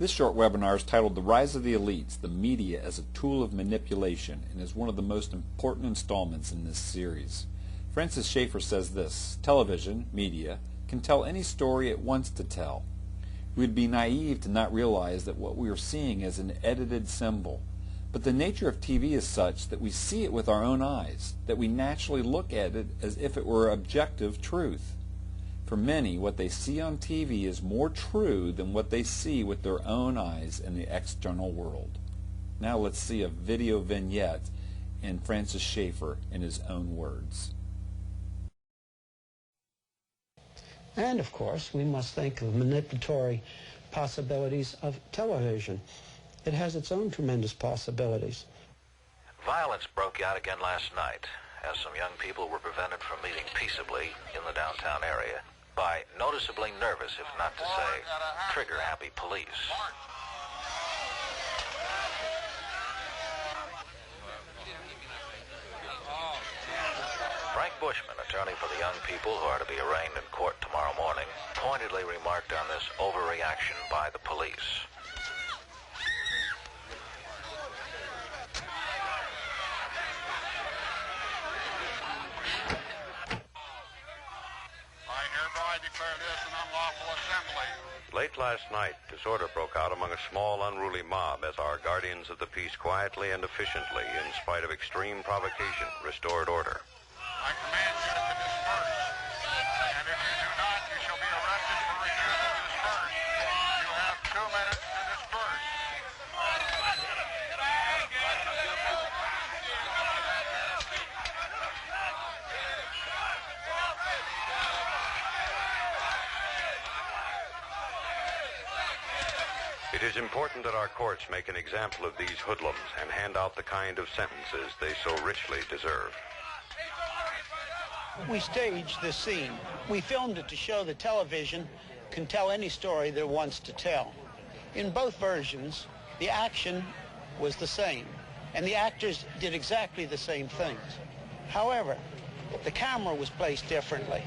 This short webinar is titled The Rise of the Elites, the Media as a Tool of Manipulation, and is one of the most important installments in this series. Francis Schaeffer says this: television, media, can tell any story it wants to tell. We would be naive to not realize that what we are seeing is an edited symbol. But the nature of TV is such that we see it with our own eyes, that we naturally look at it as if it were objective truth. For many, what they see on TV is more true than what they see with their own eyes in the external world. Now let's see a video vignette in Francis Schaeffer in his own words. And of course, we must think of manipulatory possibilities of television. It has its own tremendous possibilities. Violence broke out again last night as some young people were prevented from meeting peaceably in the downtown area by noticeably nervous, if not to say trigger-happy police. Frank Bushman, attorney for the young people who are to be arraigned in court tomorrow morning, pointedly remarked on this overreaction by the police. Late last night, disorder broke out among a small, unruly mob as our guardians of the peace quietly and efficiently, in spite of extreme provocation, restored order. I command you to disperse, and if you do not, you shall be arrested for refusing to disperse. You have 2 minutes to disperse. It is important that our courts make an example of these hoodlums and hand out the kind of sentences they so richly deserve. We staged this scene. We filmed it to show that television can tell any story that it wants to tell. In both versions, the action was the same, and the actors did exactly the same things. However, the camera was placed differently.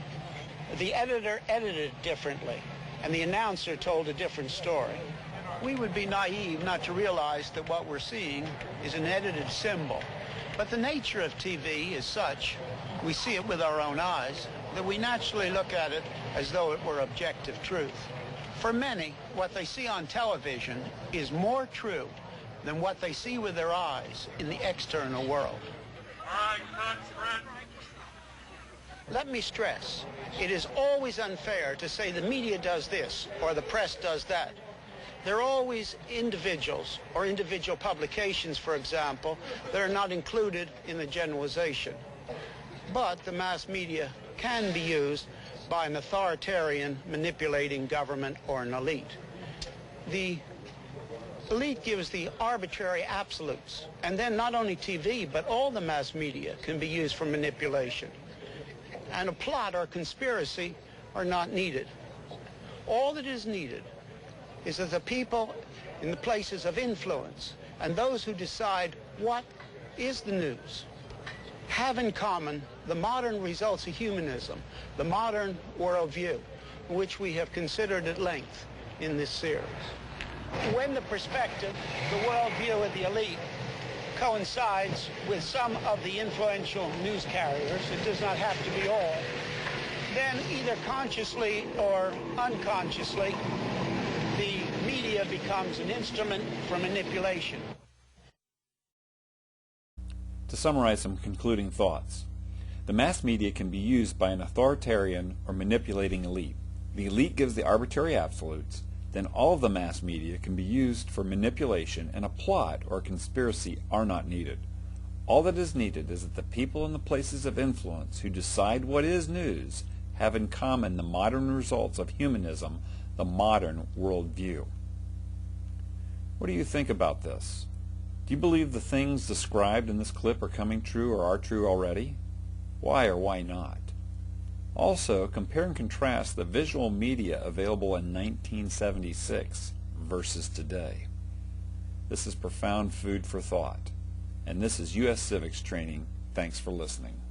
The editor edited differently, and the announcer told a different story. We would be naive not to realize that what we're seeing is an edited symbol. But the nature of TV is such, we see it with our own eyes, that we naturally look at it as though it were objective truth. For many, what they see on television is more true than what they see with their eyes in the external world. All right, Fred. Let me stress, it is always unfair to say the media does this or the press does that. There are always individuals or individual publications, for example, that are not included in the generalization. But the mass media can be used by an authoritarian manipulating government or an elite. The elite gives the arbitrary absolutes, and then not only TV, but all the mass media can be used for manipulation. And a plot or conspiracy are not needed. All that is needed is that the people in the places of influence and those who decide what is the news have in common the modern results of humanism, the modern worldview, which we have considered at length in this series. When the perspective, the worldview of the elite coincides with some of the influential news carriers, it does not have to be all, then either consciously or unconsciously, the media becomes an instrument for manipulation. To summarize some concluding thoughts, the mass media can be used by an authoritarian or manipulating elite. The elite gives the arbitrary absolutes, then all of the mass media can be used for manipulation, and a plot or conspiracy are not needed. All that is needed is that the people in the places of influence who decide what is news have in common the modern results of humanism, the modern worldview. What do you think about this? Do you believe the things described in this clip are coming true or are true already? Why or why not? Also, compare and contrast the visual media available in 1976 versus today. This is profound food for thought. And this is U.S. Civics Training. Thanks for listening.